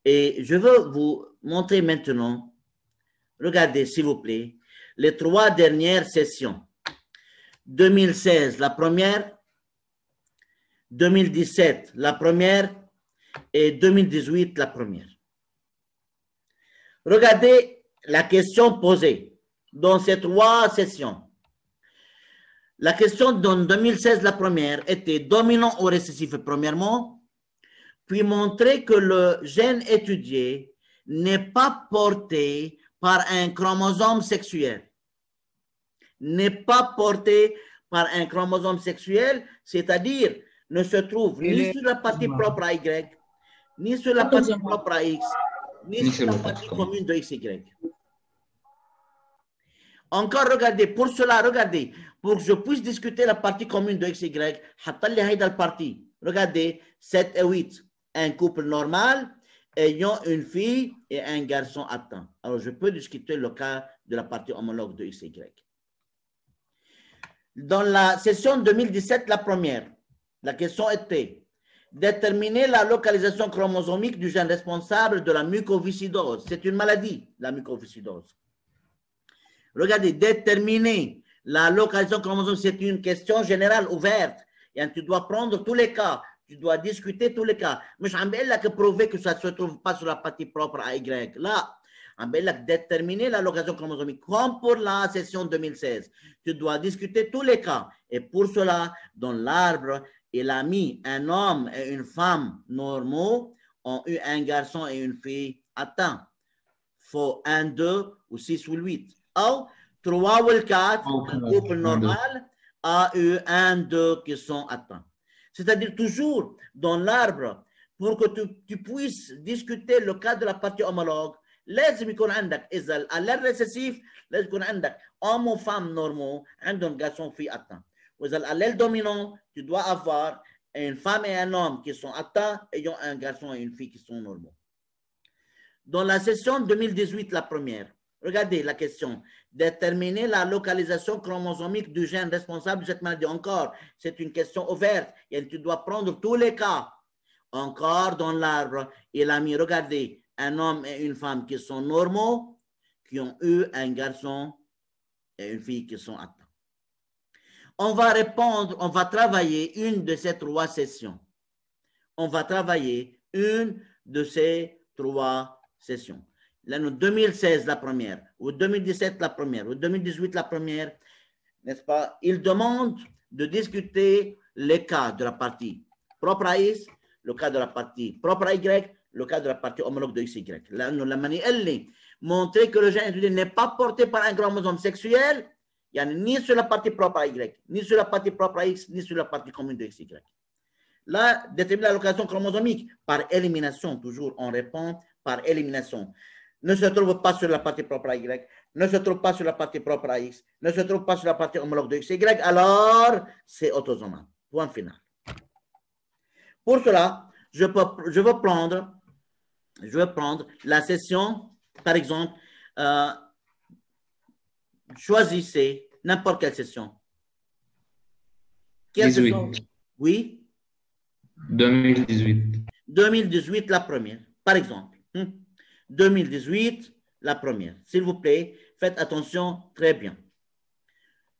A: Et je veux vous montrer maintenant, regardez s'il vous plaît, les 3 dernières sessions. 2016, la première, 2017, la première, et 2018, la première. Regardez la question posée dans ces 3 sessions. La question dans 2016, la première, était dominant ou récessif, premièrement, puis montrer que le gène étudié n'est pas porté par un chromosome sexuel. N'est pas porté par un chromosome sexuel, c'est-à-dire ne se trouve ni sur la partie propre à Y, ni sur la partie propre à X, ni sur la partie commune de XY. Encore, regardez, pour cela, regardez, pour que je puisse discuter la partie commune de XY, regardez, 7 et 8, un couple normal ayant une fille et un garçon atteint. Alors, je peux discuter le cas de la partie homologue de XY. Dans la session 2017, la première, la question était déterminer la localisation chromosomique du gène responsable de la mucoviscidose. C'est une maladie, la mucoviscidose. Regardez, déterminer la localisation chromosomique, c'est une question générale ouverte. Et tu dois prendre tous les cas, tu dois discuter tous les cas. Mais je vais prouver que ça ne se trouve pas sur la partie propre à Y. Là, je vais déterminer la localisation chromosomique comme pour la session 2016. Tu dois discuter tous les cas. Et pour cela, dans l'arbre, il a mis un homme et une femme normaux, ont eu un garçon et une fille atteints. Faut 1, 2 ou 6 ou 8. Ou 3 ou 4, un couple normal a eu 1, 2 qui sont atteints. C'est-à-dire toujours dans l'arbre, pour que tu puisses discuter le cas de la partie homologue, لازم يكون عندك إذا الأليل récessif لازم يكون عندك homme ou femme normaux عندهم garçon fille atteint. وإذا الأليل dominant, tu dois avoir une femme et un homme qui sont atteints ayant un garçon et une fille qui sont normaux. Dans la session 2018, la première, regardez la question. Déterminer la localisation chromosomique du gène responsable de cette maladie. Encore, c'est une question ouverte et tu dois prendre tous les cas. Encore dans l'arbre, il a mis, regardez, un homme et une femme qui sont normaux, qui ont eu un garçon et une fille qui sont atteints. On va répondre, on va travailler une de ces 3 sessions. On va travailler une de ces 3 sessions. L'année 2016, la première, ou 2017, la première, ou 2018, la première, n'est-ce pas? Il demande de discuter les cas de la partie propre à X, le cas de la partie propre à Y, le cas de la partie homologue de XY. La manière, elle est montrer que le gène étudié n'est pas porté par un chromosome sexuel, ni sur la partie propre à Y, ni sur la partie propre à X, ni sur la partie commune de XY. Là, déterminer la localisation chromosomique par élimination, toujours, on répond par élimination. Ne se trouve pas sur la partie propre à Y, ne se trouve pas sur la partie propre à X, ne se trouve pas sur la partie homologue de XY, alors c'est autosomal. Point final. Pour cela, je vais prendre la session, par exemple, choisissez n'importe quelle session. Quelle
C: 18.
A: session? Oui.
C: 2018.
A: 2018, la première, par exemple. 2018, la première. S'il vous plaît, faites attention très bien.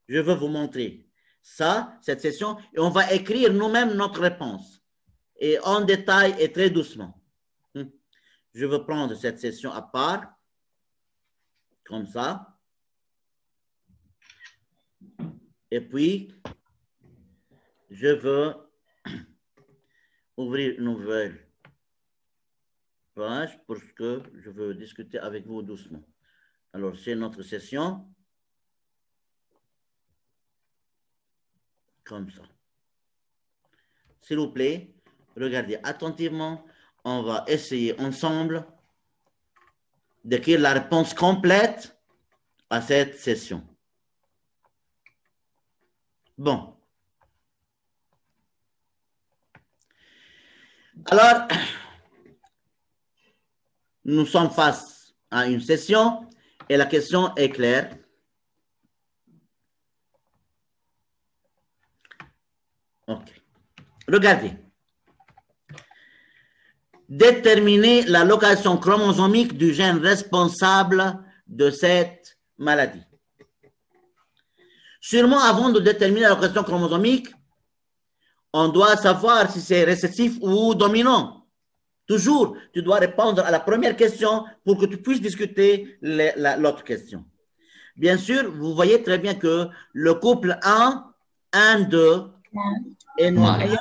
A: Je veux vous montrer ça, cette session, et on va écrire nous-mêmes notre réponse. et en détail et très doucement. Je veux prendre cette session à part, comme ça. Et puis, je veux ouvrir une nouvelle page parce que je veux discuter avec vous doucement. Alors, c'est notre session. Comme ça. S'il vous plaît, regardez attentivement. On va essayer ensemble d'écrire la réponse complète à cette session. Bon. Alors, nous sommes face à une session et la question est claire. OK. Regardez. Déterminer la location chromosomique du gène responsable de cette maladie. Sûrement, avant de déterminer la location chromosomique, on doit savoir si c'est récessif ou dominant. Toujours, tu dois répondre à la première question pour que tu puisses discuter l'autre question. Bien sûr, vous voyez très bien que le couple 1, 2 est normal.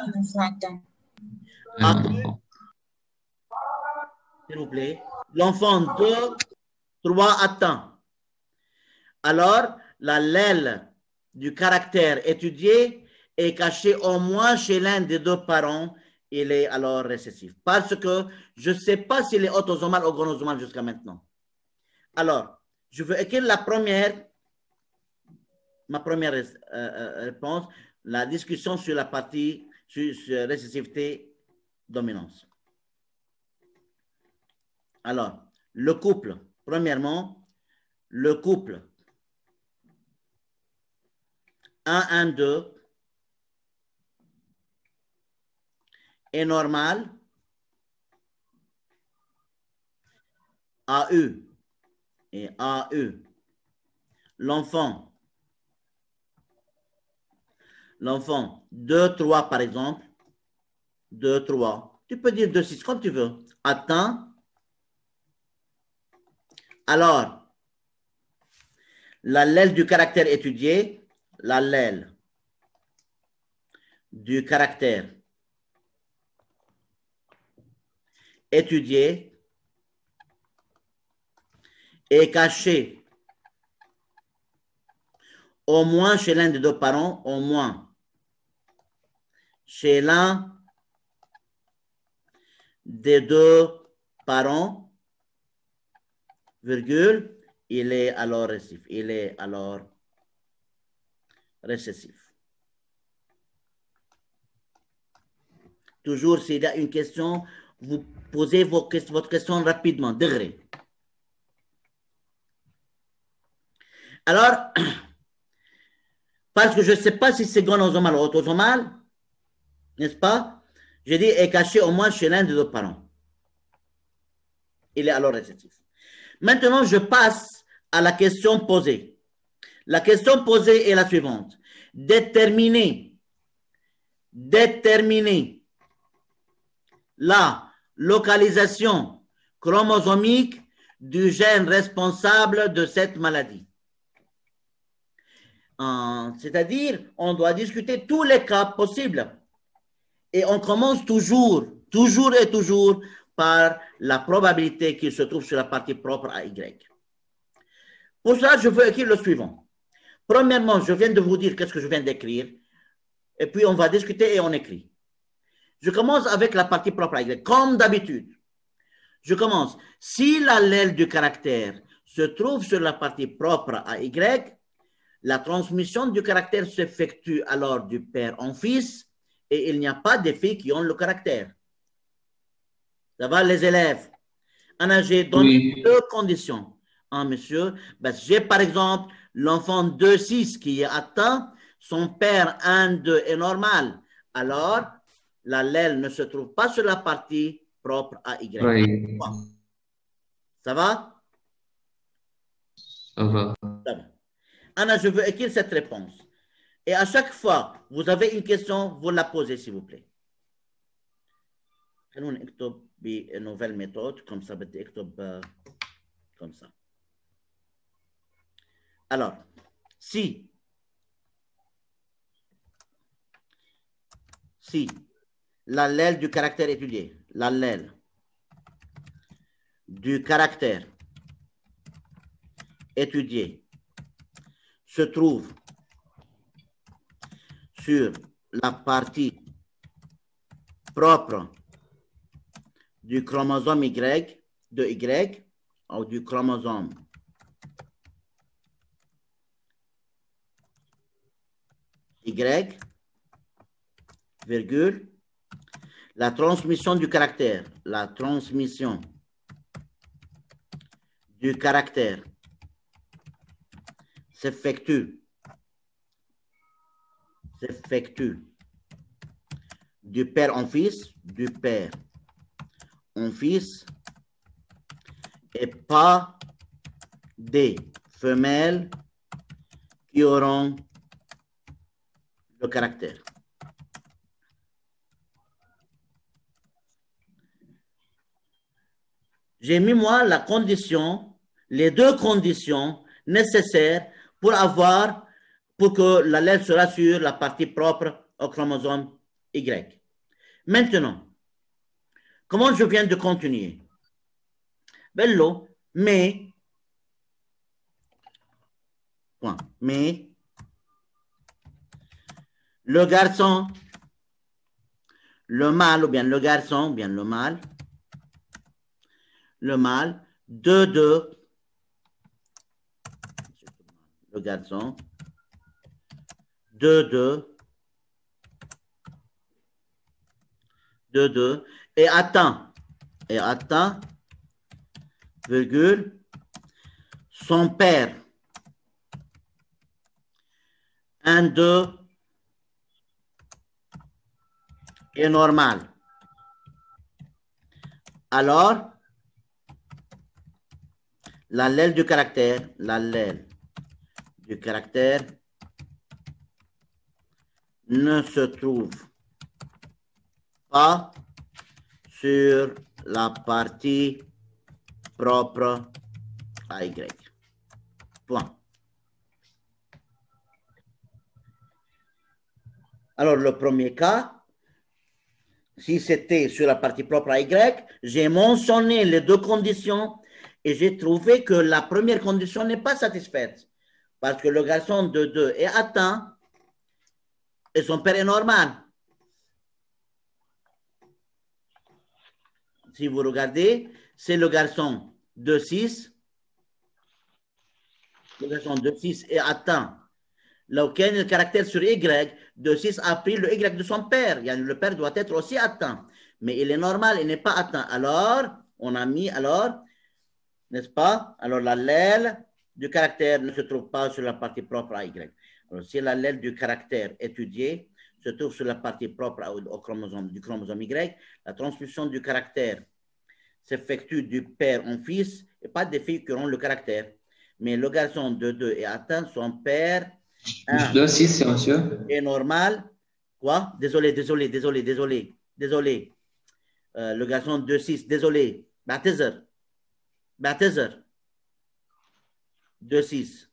A: S'il vous plaît. L'enfant 2, 3 atteint. Alors, l'allèle du caractère étudié est caché au moins chez l'un des deux parents. Il est alors récessif. Parce que je ne sais pas s'il est autosomal ou chromosomal jusqu'à maintenant. Alors, je veux écrire ma première réponse, la discussion sur la partie sur récessivité dominance. Alors, le couple, premièrement, le couple 1-1-2 est normal, AU et AU. L'enfant 2-3 par exemple, 2-3, tu peux dire 2-6 comme tu veux, atteint. Alors, l'allèle du caractère étudié, l'allèle du caractère étudié est caché au moins chez l'un des deux parents, au moins chez l'un des deux parents, virgule, il est alors récessif. Il est alors récessif. Toujours, s'il y a une question, vous posez votre question rapidement, degré. Alors, parce que je ne sais pas si c'est gonosomal ou autosomal, n'est-ce pas? Je dis est caché au moins chez l'un des deux parents. Il est alors récessif. Maintenant, je passe à la question posée. La question posée est la suivante. Déterminer la localisation chromosomique du gène responsable de cette maladie. C'est-à-dire, on doit discuter tous les cas possibles. Et on commence toujours par la probabilité qu'il se trouve sur la partie propre à Y. Pour cela, je veux écrire le suivant. Premièrement, je viens de vous dire qu'est-ce que je viens d'écrire. Et puis, on va discuter et on écrit. Je commence avec la partie propre à Y. Comme d'habitude, je commence. Si l'allèle du caractère se trouve sur la partie propre à Y, la transmission du caractère s'effectue alors du père en fils et il n'y a pas de filles qui ont le caractère. Ça va, les élèves? Anna, j'ai donné deux conditions. Monsieur, ben, j'ai par exemple l'enfant 2-6 qui est atteint, son père 1-2 est normal. Alors, l'allèle ne se trouve pas sur la partie propre à Y.
C: Oui.
A: Ça va?
C: Ça va.
A: Ça va. Anna, je veux écrire cette réponse. Et à chaque fois, vous avez une question, vous la posez, s'il vous plaît. خلونا نكتب بنوفيل ميثود كم ça بدي اكتب comme ça. Alors, si l'allèle du caractère étudié, l'allèle du caractère étudié se trouve sur la partie propre du chromosome Y de Y ou du chromosome Y, virgule, la transmission du caractère s'effectue du père en fils, et pas des femelles qui auront le caractère. J'ai mis moi la condition, les deux conditions nécessaires pour que l'allèle sera sur la partie propre au chromosome Y. Maintenant, comment je viens de continuer? Bello, mais le garçon, le mâle, ou bien le garçon, ou bien le mâle, le garçon, et atteint, virgule, son père, 1, 2, est normal. Alors, l'allèle du caractère ne se trouve pas sur la partie propre à Y. Point. Alors, le premier cas, si c'était sur la partie propre à Y, j'ai mentionné les deux conditions et j'ai trouvé que la première condition n'est pas satisfaite parce que le garçon de 2 est atteint et son père est normal. Si vous regardez, c'est le garçon de 6. Le garçon de 6 est atteint. Lequel le caractère sur Y, de 6 a pris le Y de son père. Le père doit être aussi atteint. Mais il est normal, il n'est pas atteint. Alors, on a mis, n'est-ce pas? Alors, l'allèle du caractère ne se trouve pas sur la partie propre à Y. Alors, si l'allèle du caractère étudié se trouve sur la partie propre au chromosome, du chromosome Y, la transmission du caractère s'effectue du père en fils et pas des filles qui auront le caractère. Mais le garçon de 2 est atteint, son père
C: Le 6, monsieur.
A: est normal. Quoi? Désolé. Le garçon de 6, désolé. بعتذر. 2-6.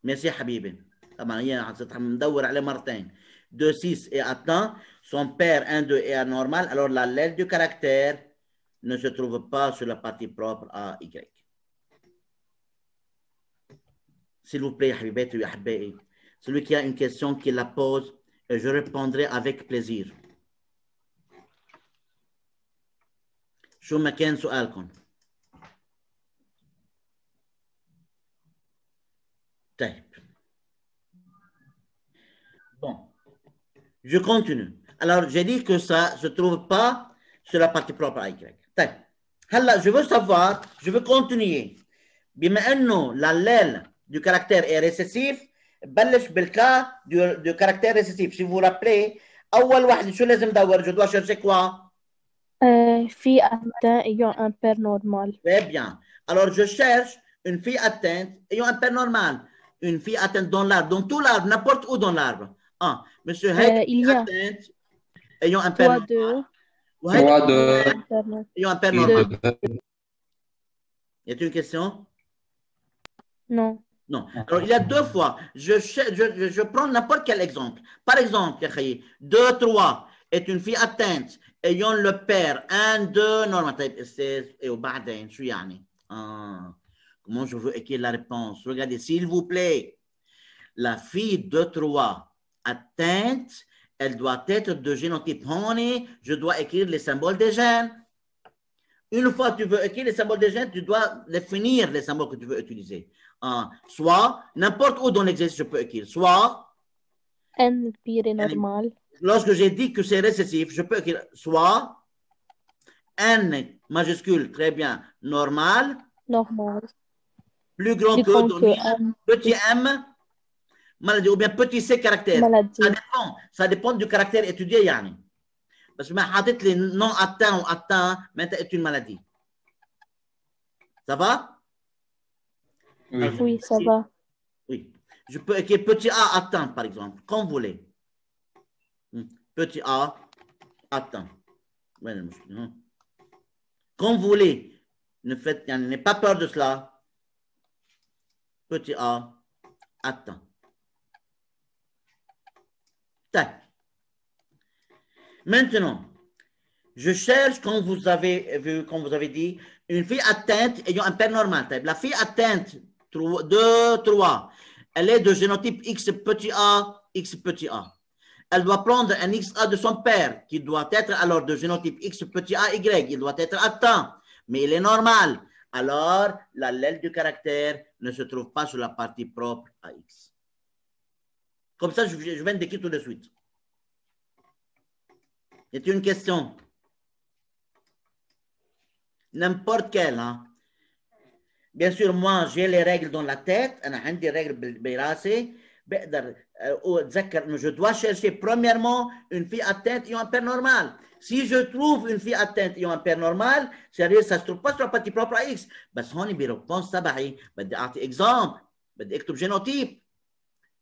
A: Merci حبيبي. طبعا هي مدور عليه مرتين. 2-6 est atteint, son père 1-2 est anormal, alors l'allèle du caractère ne se trouve pas sur la partie propre à Y. S'il vous plaît, حبيباتي وأحبائي, celui qui a une question, qui la pose, et je répondrai avec plaisir. شو ما كان سؤالكم؟ طيب. Bon, je continue. Alors, j'ai dit que ça ne se trouve pas sur la partie propre à Y. طيب. هلا, je veux savoir, je veux continuer. بما أنه l'allèle du caractère est récessif, بلش بالكا du caractère récessif. Si vous vous rappelez, أول واحد شو لازم دور؟ Je dois chercher quoi?
F: Fille atteinte ayant un père normal.
A: Très bien. Alors, je cherche une fille atteinte ayant un père normal. Une fille atteinte dans l'arbre, dans tout l'arbre, n'importe où dans l'arbre. Monsieur Heck,
F: il y a.
A: atteinte. ayant un père
F: 3, 2.
C: Trois de
A: ayant un père
C: deux.
A: normal. Y a-t-il une question?
F: Non.
A: Non. Alors, il y a deux fois. Je prends n'importe quel exemple. Par exemple, 2, 3 est une fille atteinte ayant le père 1, 2 normal. Et au بعدين شو يعني? Comment je veux écrire la réponse? Regardez, s'il vous plaît. La fille de 3 atteinte, elle doit être de génotype honey. Je dois écrire les symboles des gènes. Une fois que tu veux écrire les symboles des gènes, tu dois définir les symboles que tu veux utiliser. Soit, n'importe où dans l'exercice, je peux écrire. Soit,
F: N كبيرة normal.
A: lorsque j'ai dit que c'est récessif, je peux écrire soit N majuscule, très bien, normal,
F: Normal.
A: plus grand
F: Plus
A: que,
F: grand que
A: donnez,
F: M.
A: petit m, maladie, ou bien petit c caractère.
F: Maladie.
A: Ça dépend du caractère étudié, yani. Parce que ما حاطط لي non atteint ou atteint, mais c'est une maladie. Ça va?
C: Oui.
A: Alors,
F: Oui, ça va.
A: oui. Je peux écrire petit a atteint, par exemple, comme vous voulez. Petit a atteint. Comme vous voulez. N'ayez pas peur de cela. Petit a atteint. Tac. Maintenant, je cherche, comme vous avez vu, comme vous avez dit, une fille atteinte ayant un père normal. La fille atteinte 2, 3, elle est de génotype X petit a, X petit a. Elle doit prendre un XA de son père, qui doit être alors de génotype X petit a, Y. Il doit être atteint, mais il est normal. Alors, l'allèle du caractère ne se trouve pas sur la partie propre à X. Comme ça, je viens d'écrire tout de suite. Y a-t-il une question? N'importe quelle. Hein? Bien sûr, moi, j'ai les règles dans la tête. J'ai des règles براسي. Je dois chercher premièrement une fille atteinte ayant un père normal. Si je trouve une fille atteinte ayant un père normal, c'est-à-dire ça ne se trouve pas sur la partie propre à X. بس هون بريبونس تبعي بدي أعطي exemple. بدي أكتب génotype.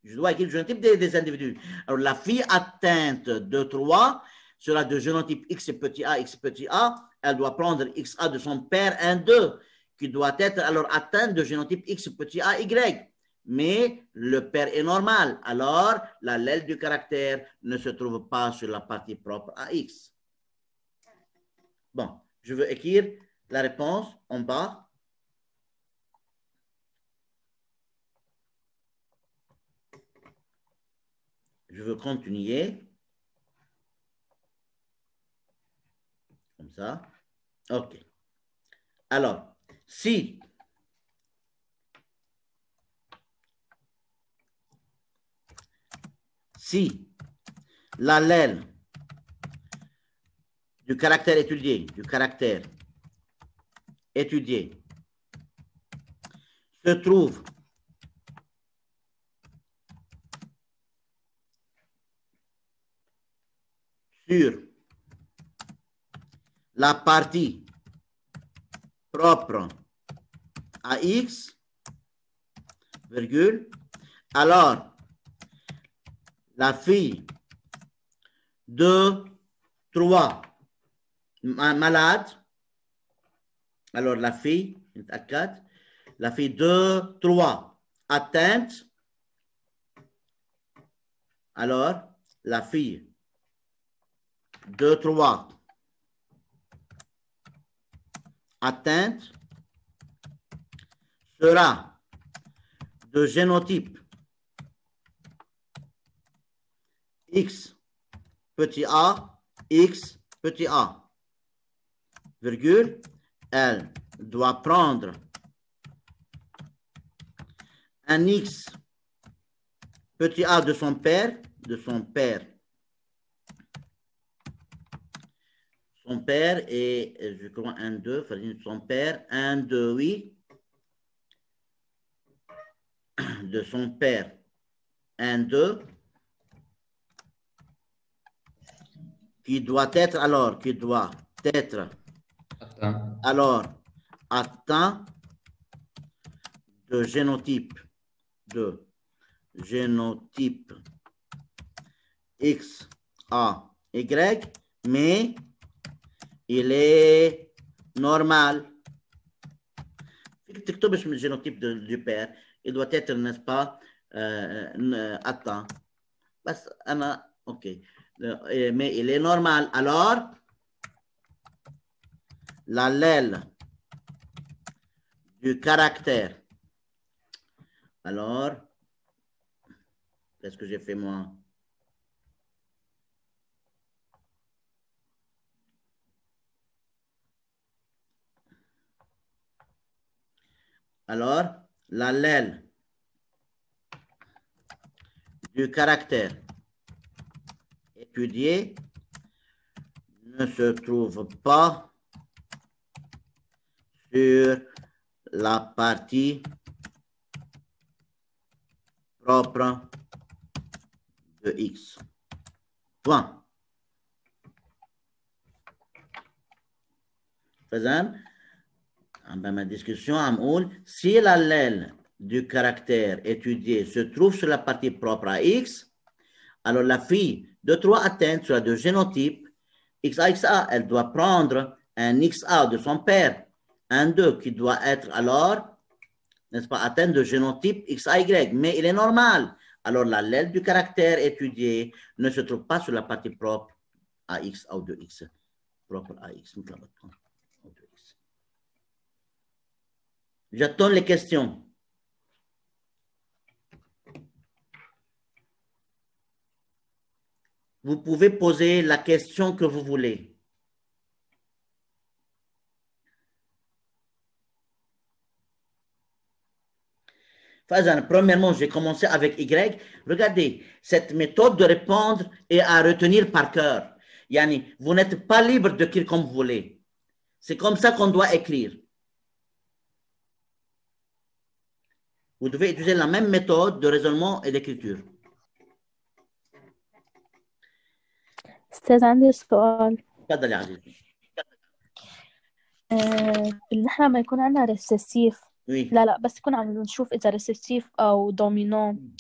A: Je dois écrire le génotype des individus. Alors, la fille atteinte de 3 sera de génotype X petit a, elle doit prendre XA de son père 1, 2, qui doit être alors atteinte de génotype X petit a, Y. Mais le père est normal. Alors, l'allèle du caractère ne se trouve pas sur la partie propre à X. Bon, je veux écrire la réponse en bas. Je veux continuer. Comme ça. OK. Alors, si l'allèle du caractère étudié, se trouve sur la partie propre à X, virgule, alors la fille de 3 malade, alors la fille de 3 atteinte, alors la fille de 3 atteinte sera de génotype X petit a, X petit a, virgule, elle doit prendre un X petit a de son père, son père est, je crois, 1, 2, son père, 1, 2, oui, de son père, 1, 2, qui doit être alors atteint de génotype XA Y, mais il est normal. تكتبش من الجينوتيب du père. Il doit être, n'est-ce pas, atteint. بس أنا, ok. Mais il est normal. Alors, l'allèle du caractère. Alors, qu'est-ce que j'ai fait moi? Alors, l'allèle du caractère étudié ne se trouve pas sur la partie propre de X. Point. Faisant ma discussion, si l'allèle du caractère étudié se trouve sur la partie propre à X, alors la fille de 3 atteintes sur de génotype XA, elle doit prendre un XA de son père, un 2 qui doit être alors, n'est-ce pas, atteint de génotype XAY, mais il est normal. Alors l'allèle du caractère étudié ne se trouve pas sur la partie propre à X ou de X, propre à X. J'attends les questions. Vous pouvez poser la question que vous voulez. Premièrement, j'ai commencé avec Y. Regardez, cette méthode de répondre est à retenir par cœur. Yani, vous n'êtes pas libre de d'écrire comme vous voulez. C'est comme ça qu'on doit écrire. Vous devez utiliser la même méthode de raisonnement et d'écriture.
F: أستاذ عندي سؤال.
A: تفضل يا عزيزي.
F: نحن ما يكون عندنا ريسيسيف.
A: Oui.
F: لا بس يكون عم نشوف إذا ريسيسيف أو دومينون.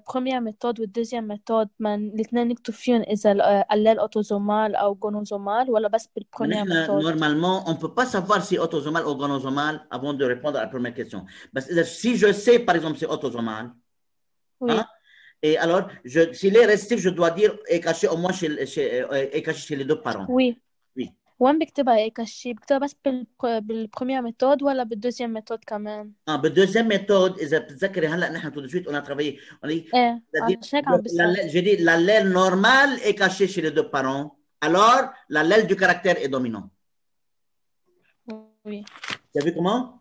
F: première méthode و deuxième méthode ما الاثنين نكتب فيهم إذا الأليل أوتوزومال أو جونوزومال ولا بس بالpremière méthode.
A: Normalement, on ne peut pas savoir si autosomal ou gonosomal avant de répondre à la première question. Parce que si je sais, par exemple, c'est autosomal,
F: Oui.
A: Hein? Et alors, s'il est récessif, je dois dire est caché au moins est caché chez les deux parents.
F: Oui.
A: Oui.
F: وين بكتبها هيك الشيء؟ بكتبها بس بالpremière méthode ولا بالdeuxième méthode كمان؟
A: بالdeuxième méthode, إذا بتتذكري هلا نحن tout de suite on a travaillé.
F: إيه عشان هيك عم بسأل.
A: J'ai dit l'allèle normal est caché chez les deux parents. Alors, l'allèle du caractère est dominant.
F: Oui.
A: Tu as vu comment?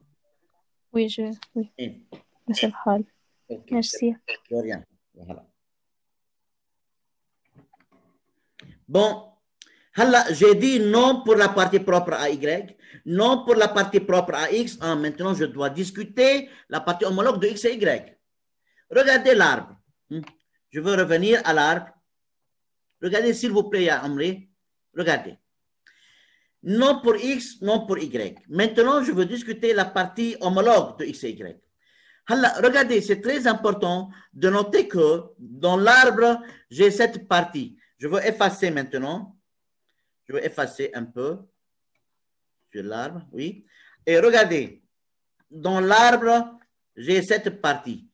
F: Oui, oui. نفس الحال. Merci.
A: De rien. Voilà. Bon. Là, j'ai dit non pour la partie propre à Y, non pour la partie propre à X. Maintenant, je dois discuter la partie homologue de X et Y. Regardez l'arbre. Je veux revenir à l'arbre. Regardez, s'il vous plaît, Amri. Regardez. Non pour X, non pour Y. Maintenant, je veux discuter la partie homologue de X et Y. Là, regardez, c'est très important de noter que dans l'arbre, j'ai cette partie. Je veux effacer maintenant. Je vais effacer un peu sur l'arbre, oui. Et regardez, dans l'arbre, j'ai cette partie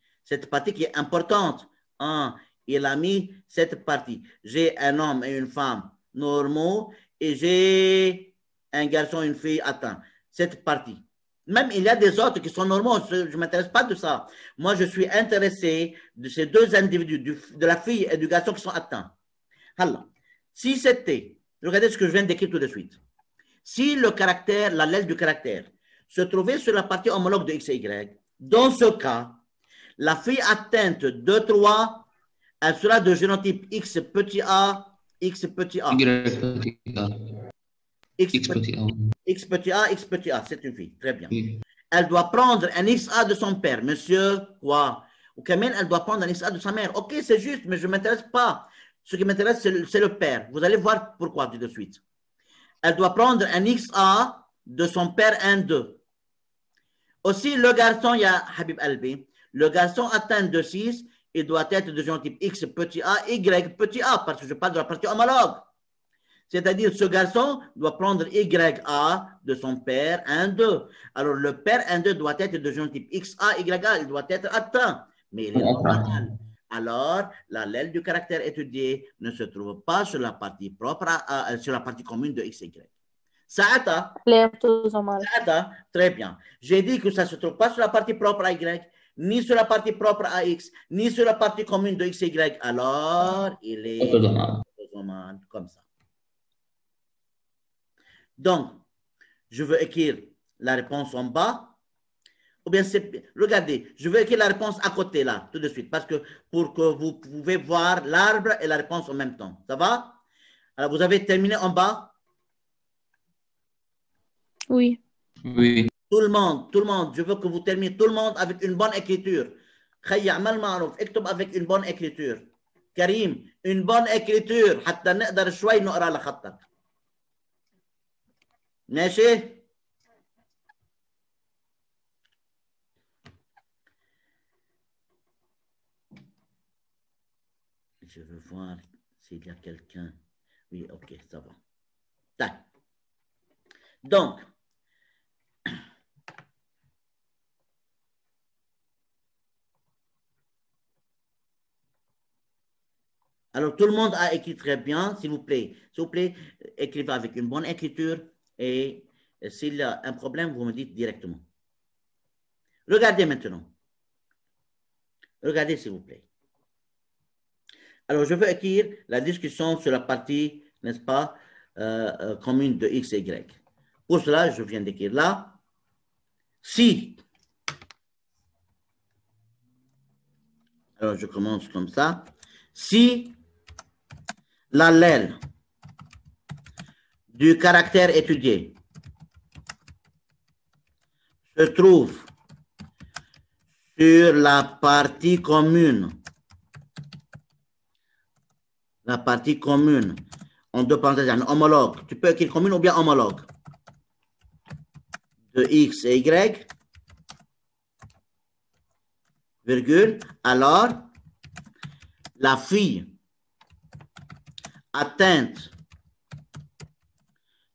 A: qui est importante. Il a mis cette partie. J'ai un homme et une femme normaux et j'ai un garçon et une fille atteint. Cette partie. Même il y a des autres qui sont normaux. Je ne m'intéresse pas de ça. Moi, je suis intéressé de ces deux individus, de la fille et du garçon qui sont atteints. Alors, si c'était... Regardez ce que je viens d'écrire tout de suite. Si le caractère, l'allèle du caractère, se trouvait sur la partie homologue de X et Y, dans ce cas, la fille atteinte de 3, elle sera de génotype X petit a, X petit a.
C: Y petit a.
A: X petit a. X petit a, X petit a, c'est une fille. Très bien.
C: Oui.
A: Elle doit prendre un XA de son père. Monsieur, quoi? Ou quand même, elle doit prendre un XA de sa mère. Ok, c'est juste, mais je ne m'intéresse pas. Ce qui m'intéresse, c'est le père. Vous allez voir pourquoi tout de suite. Elle doit prendre un XA de son père 1-2. Aussi, le garçon, il y a Habib Albi, le garçon atteint de 6, il doit être de génotype X petit a, Y petit a, parce que je parle de la partie homologue. C'est-à-dire, ce garçon doit prendre YA de son père 1, 2. Alors, le père 1, 2 doit être de génotype XA, YA, il doit être atteint, mais il est normal. Alors, l'allèle du caractère étudié ne se trouve pas sur la partie propre, sur la partie commune de XY. Saata, très bien. J'ai dit que ça ne se trouve pas sur la partie propre à Y, ni sur la partie propre à X, ni sur la partie commune de XY. Alors, il est autosomal, comme ça. Donc, je veux écrire la réponse en bas. Ou bien, regardez, je veux écrire la réponse à côté, là, tout de suite, parce que pour que vous pouvez voir l'arbre et la réponse en même temps. Ça va? Alors, vous avez terminé en bas?
F: Oui.
C: Oui.
A: Tout le monde, je veux que vous terminiez tout le monde avec une bonne écriture. Khayya, amal ma'rouf, اكتب avec une bonne écriture. Karim, une bonne écriture, حتى نقدر شوي نقرأ لخطك. ماشي؟ Je veux voir s'il y a quelqu'un. Oui, ok, ça va. Tac. Donc, alors tout le monde a écrit très bien, s'il vous plaît. S'il vous plaît, écrivez avec une bonne écriture et s'il y a un problème, vous me dites directement. Regardez maintenant. Regardez, s'il vous plaît. Alors, je veux écrire la discussion sur la partie, n'est-ce pas, commune de X et Y. Pour cela, je viens d'écrire là. Si, alors je commence comme ça. Si l'allèle du caractère étudié se trouve sur la partie commune, en deux parenthèses, un homologue, tu peux écrire commune ou bien homologue, de X et Y, virgule, alors la fille atteinte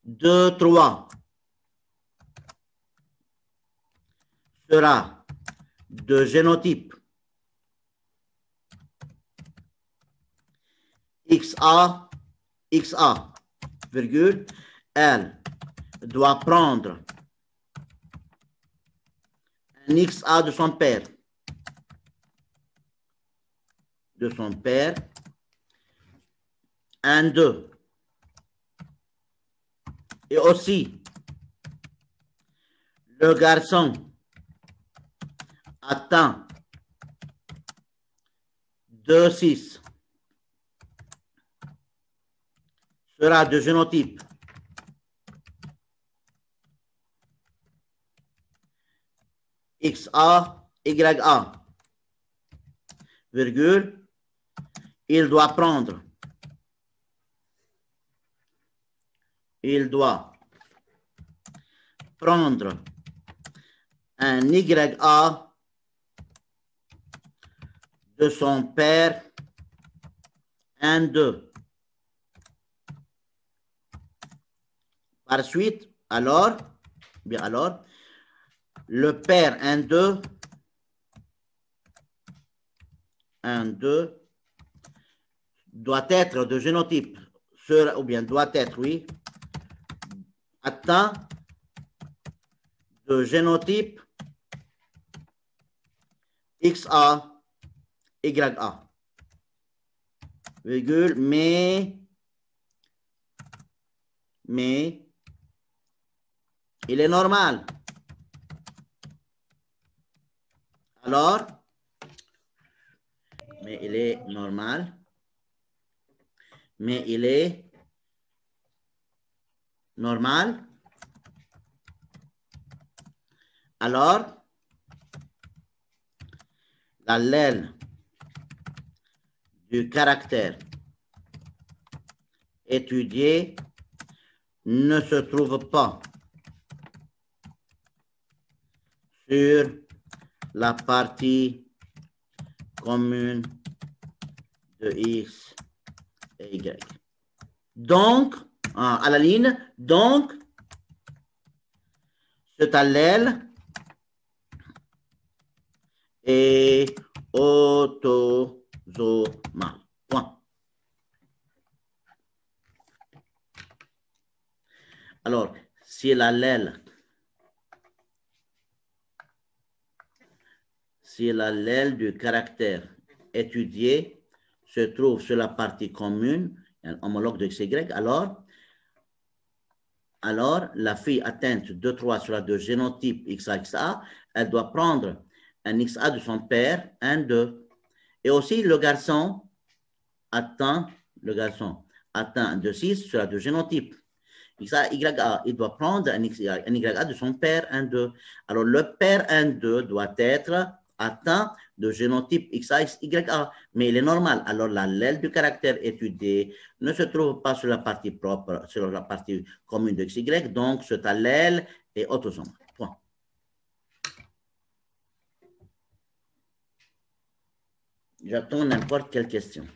A: de 3 sera de génotype XA, virgule, elle doit prendre un XA de son père, un 2. Et aussi, le garçon atteint de 6 sera de génotype XA, YA, virgule, il doit prendre un YA de son père, un 2. Par suite, alors, le père, un 2, doit être de génotype, ou bien doit être, oui, atteint de génotype XA, YA, virgule, mais il est normal. Alors, mais il est normal. Alors, l'allèle du caractère étudié ne se trouve pas sur la partie commune de X et Y. Donc, à la ligne, donc, cet allèle est autosomal. Point. Alors, si l'allèle du caractère étudié se trouve sur la partie commune, un homologue de XY, alors la fille atteinte de 3 sur la 2 génotype XA, elle doit prendre un XA de son père, 1, 2. Et aussi le garçon atteint de 6 sur la 2 génotype. XA, YA, il doit prendre un YA de son père, 1, 2. Alors le père 1, 2 doit être atteint de génotype XA, mais il est normal. Alors l'allèle du caractère étudié ne se trouve pas sur la partie propre, sur la partie commune de XY, donc cet allèle est autosomal. Point. J'attends n'importe quelle question.